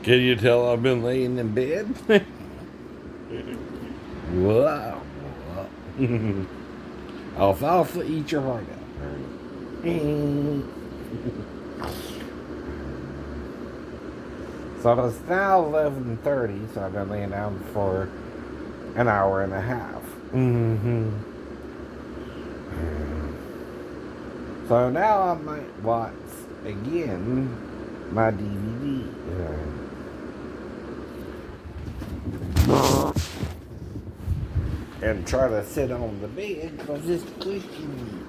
Can you tell I've been laying in bed? Wow. Alfalfa, eat your heart out. So it's now 11:30. So I've been laying down for an hour and a half. So now I might watch again my DVD and try to sit on the bed because it's cushiony.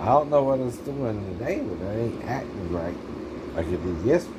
I don't know what it's doing today, but it ain't acting right like it did yesterday.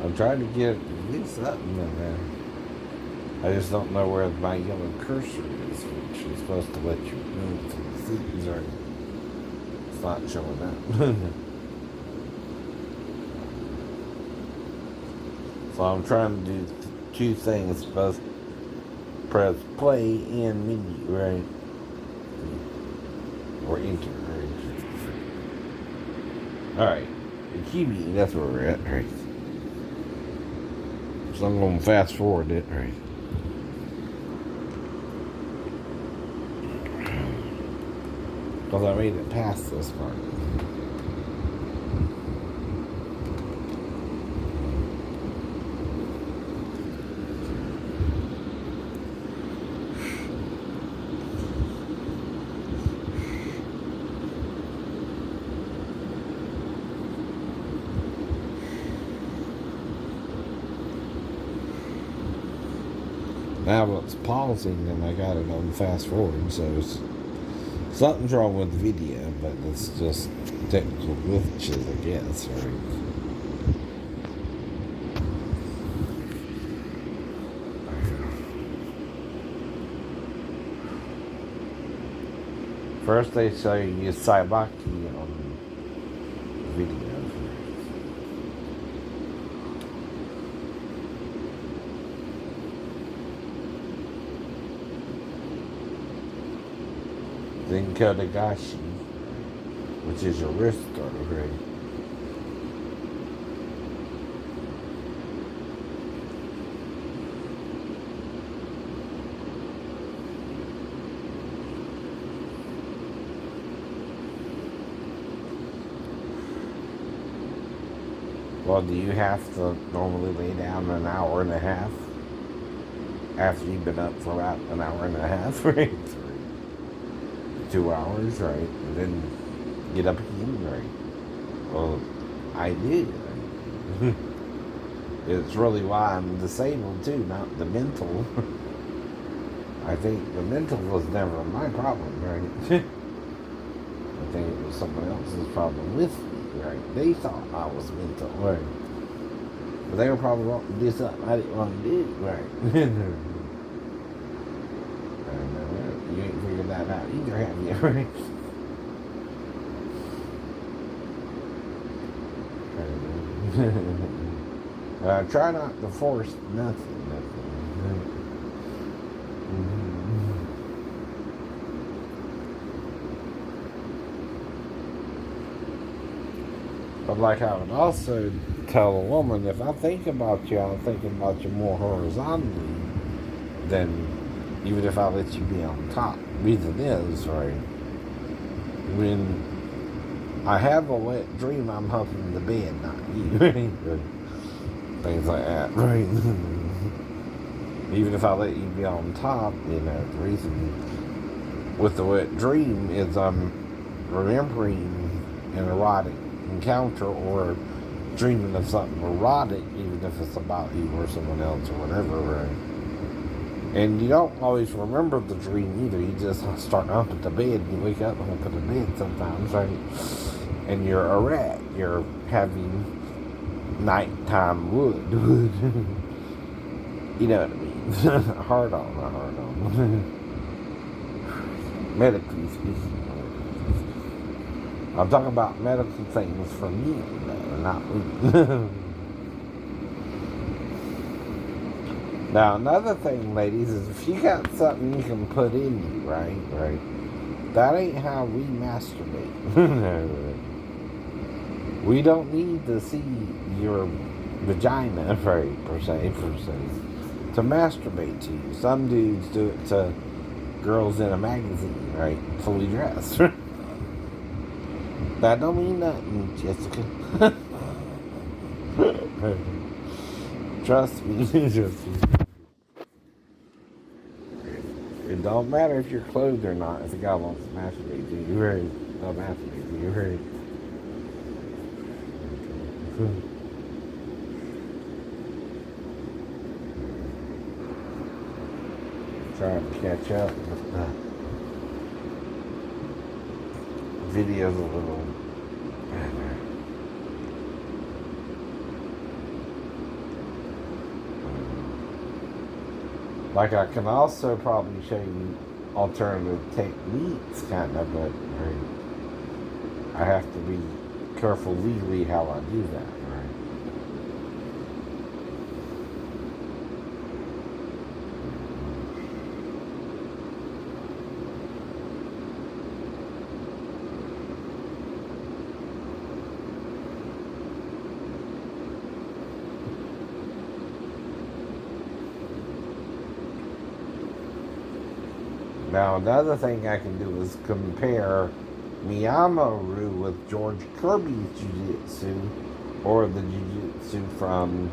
I'm trying to get it to do something in there. I just don't know where my yellow cursor is, which is supposed to let you move to the settings, or it's not showing up. So I'm trying to do two things, both press play and menu, right? Or enter, right? Alright, the key, that's where we're at, right? So I'm going to fast forward it, right? Because I made it past this part. Now it's pausing and I got it on fast forward, so it's, something's wrong with the video, but it's just technical glitches, I guess, right? First they show you Saibaki on the video. Then Kodagashi, which is your wrist guard, right? Well, do you have to normally lay down an hour and a half after you've been up for about an hour and a half, right? 2 hours, right? And then get up again, right? Well, I did. It's really why I'm disabled too, not the mental. I think the mental was never my problem, right? I think it was someone else's problem with me, right? They thought I was mental, right? But they were probably wanting to do something I didn't want to do, right? You ain't figured that out either, have you, right? Try not to force nothing. But like I would also tell a woman, if I think about you, I'm thinking about you more horizontally than even if I let you be on top. Reason is, right, when I have a wet dream, I'm humping the bed, not you, right? Things like that, right? Even if I let you be on top, you know, the reason with the wet dream is I'm remembering an erotic encounter or dreaming of something erotic, even if it's about you or someone else or whatever, right? And you don't always remember the dream either. You just start humping the bed and you wake up humping the bed sometimes, right? And you're erect. You're having nighttime wood. You know what I mean? Hard on. Medically speaking. I'm talking about medical things for me, not me. Now, another thing, ladies, is if you got something you can put in you, right? That ain't how we masturbate. We don't need to see your vagina, right, per se, to masturbate to you. Some dudes do it to girls in a magazine, right, fully dressed. That don't mean nothing, Jessica. Trust me. It don't matter if you're clothed or not. If a guy wants to masturbate to you, right? They'll masturbate to you, right? Trying to catch up with the videos a little. Like I can also probably show you alternative techniques, kind of, but I have to be careful legally how I do that, right? Now, another thing I can do is compare Miyama Ryu with George Kirby's Jiu-Jitsu or the Jiu-Jitsu from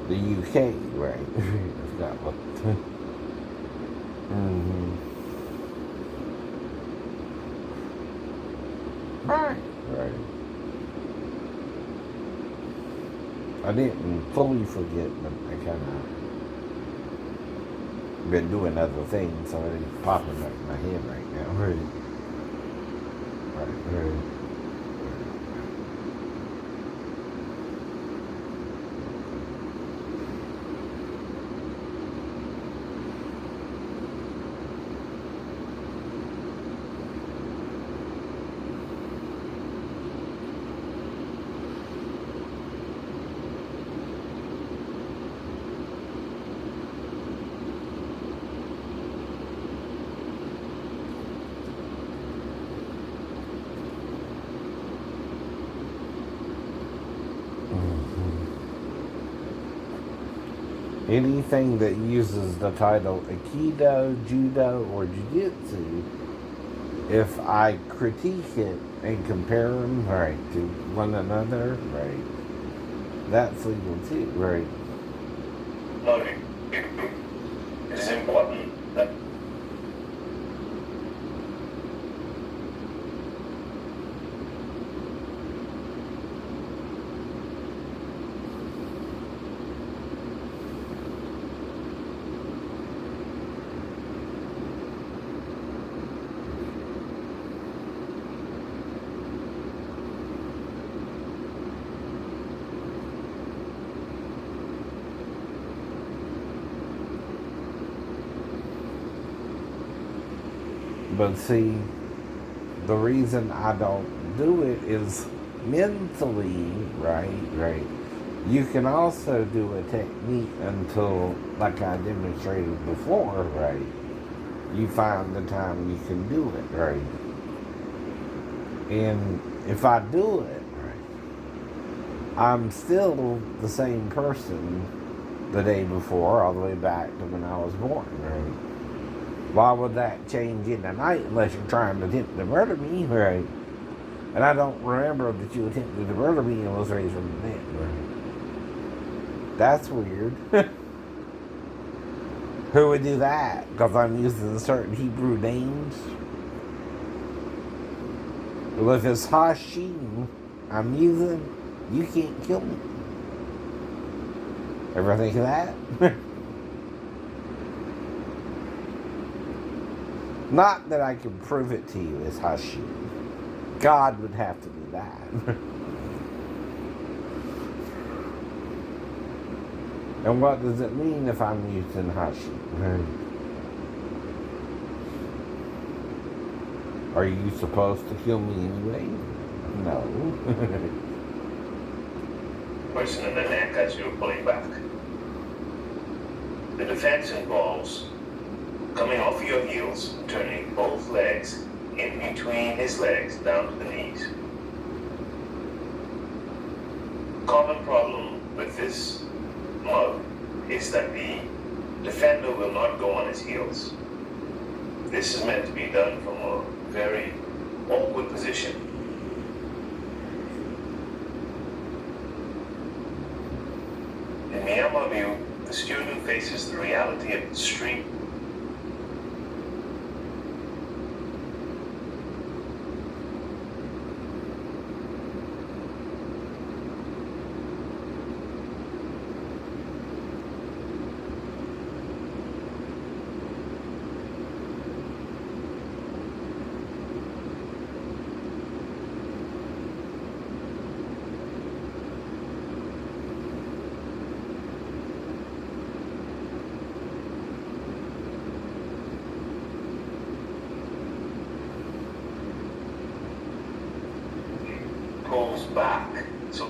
the UK, right? I forgot what. Mm-hmm. Right. Right. I didn't fully forget, but I kind of been doing other things, so it ain't popping up in my head right now. Right. Right. Anything that uses the title Aikido, Judo, or Jiu-Jitsu, if I critique it and compare them, right, to one another, right, that's legal too, right? No, it is important that But see, the reason I don't do it is mentally, right. You can also do a technique until, like I demonstrated before, right? You find the time you can do it, right? And if I do it, right, I'm still the same person the day before, all the way back to when I was born, right? Why would that change in the night unless you're trying to attempt to murder me, right? And I don't remember that you attempted to murder me and was raised from the dead, right? That's weird. Who would do that? Because I'm using certain Hebrew names? Well, if it's Hashim I'm using, you can't kill me. Ever think of that? Not that I can prove it to you as Hashim. God would have to do that. And what does it mean if I'm using Hashim? Are you supposed to kill me anyway? No. person in the neck as you're pulling back. The defense involves coming off your heels, turning both legs in between his legs down to the knees. Common problem with this mug is that the defender will not go on his heels. This is meant to be done from a very awkward position. In Miyama Ryu, the student faces the reality of the street. back. So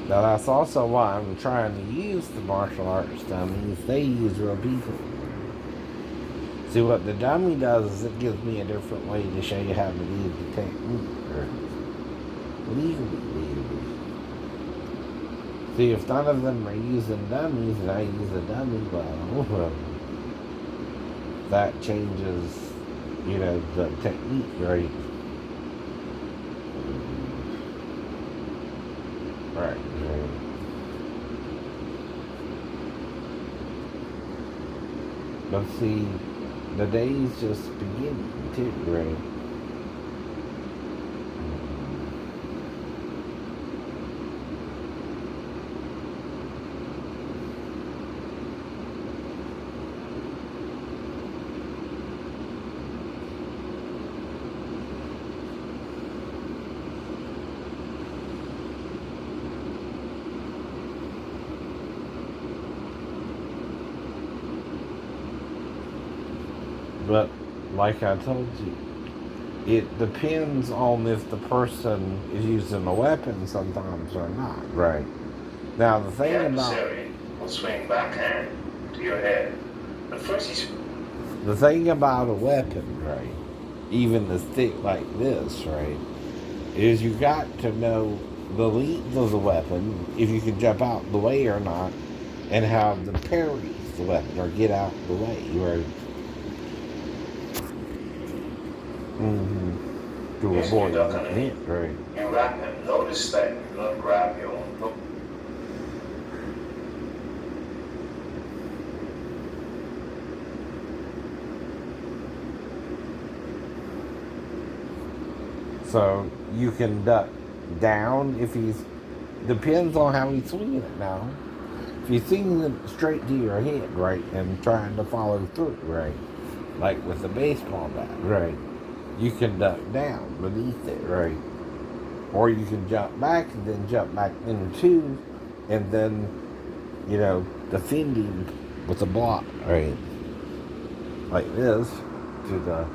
now that's also why I'm trying to use the martial arts dummies. They use real people. See, what the dummy does is it gives me a different way to show you how to use the technique. Or legally. See, if none of them are using dummies and I use a dummy, well, that changes, the technique, right? Right. But see, the day's just beginning too, right? But like I told you, it depends on if the person is using a weapon sometimes or not, right? Now the the thing about adversary will swing backhand to your head. But first he's a weapon, right? Even a stick like this, right? Is you got to know the length of the weapon, if you can jump out the way or not, and how to parry the weapon or get out the way, right? To Yes, avoid you duck getting underneath. hit, right? You wrap him. Notice that you do not grab your own hook. So you can duck down if he's, depends on how he's swinging it now. If he's swinging it straight to your head, right, and trying to follow through, right, like with a baseball bat, right, you can duck down beneath it, right, or you can jump back and then jump back into, and then, defending with a block, right, like this, to the.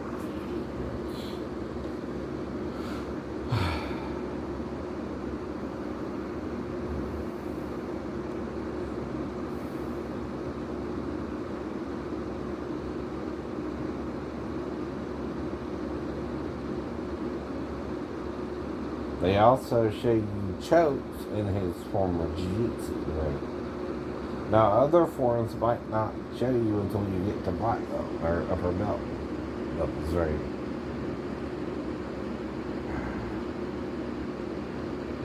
They also show you chokes in his form of jiu-jitsu, right? Now, other forms might not show you until you get to black belt or upper belt levels, right?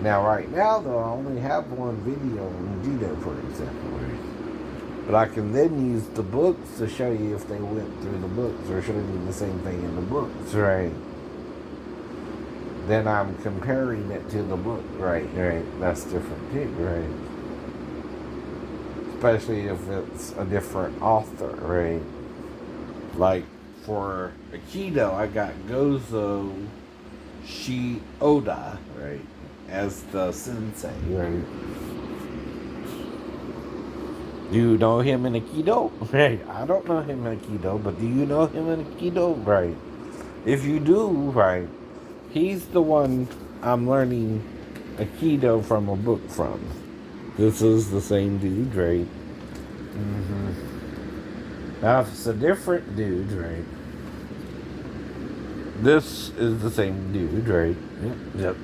Now, right now, though, I only have one video on judo, for example, right? But I can then use the books to show you if they went through the books or show you the same thing in the books, right? Then I'm comparing it to the book, right? That's different too, right? Especially if it's a different author, right? Like for Aikido, I got Gozo Shioda, right, as the sensei, right? Do you know him in Aikido? Right? I don't know him in Aikido, but do you know him in Aikido? Right? If you do, right, he's the one I'm learning Aikido from a book from. This is the same dude, right? Now, if it's a different dude, right? This is the same dude, right? Yep.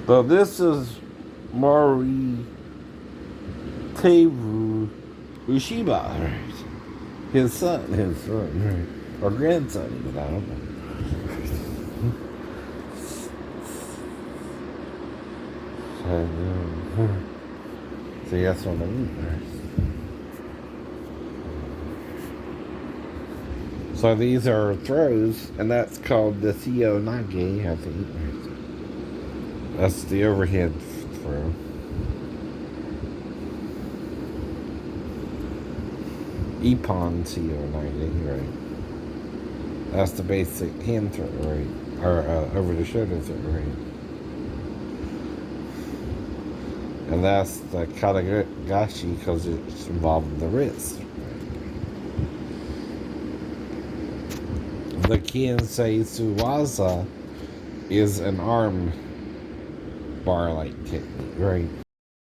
So this is Mori Teru Ushiba, right? His son, right? Or grandson, even, I don't know. See, that's what I mean, right? So these are throws, and that's called the Theo Nage, I think. That's the overhead throw. Ippon seal 90, right? That's the basic hand throw, right? Or over the shoulder throw, right? And that's the Katagashi because it's involving the wrist. Right? The Kinsei Suwaza is an arm bar like technique, right?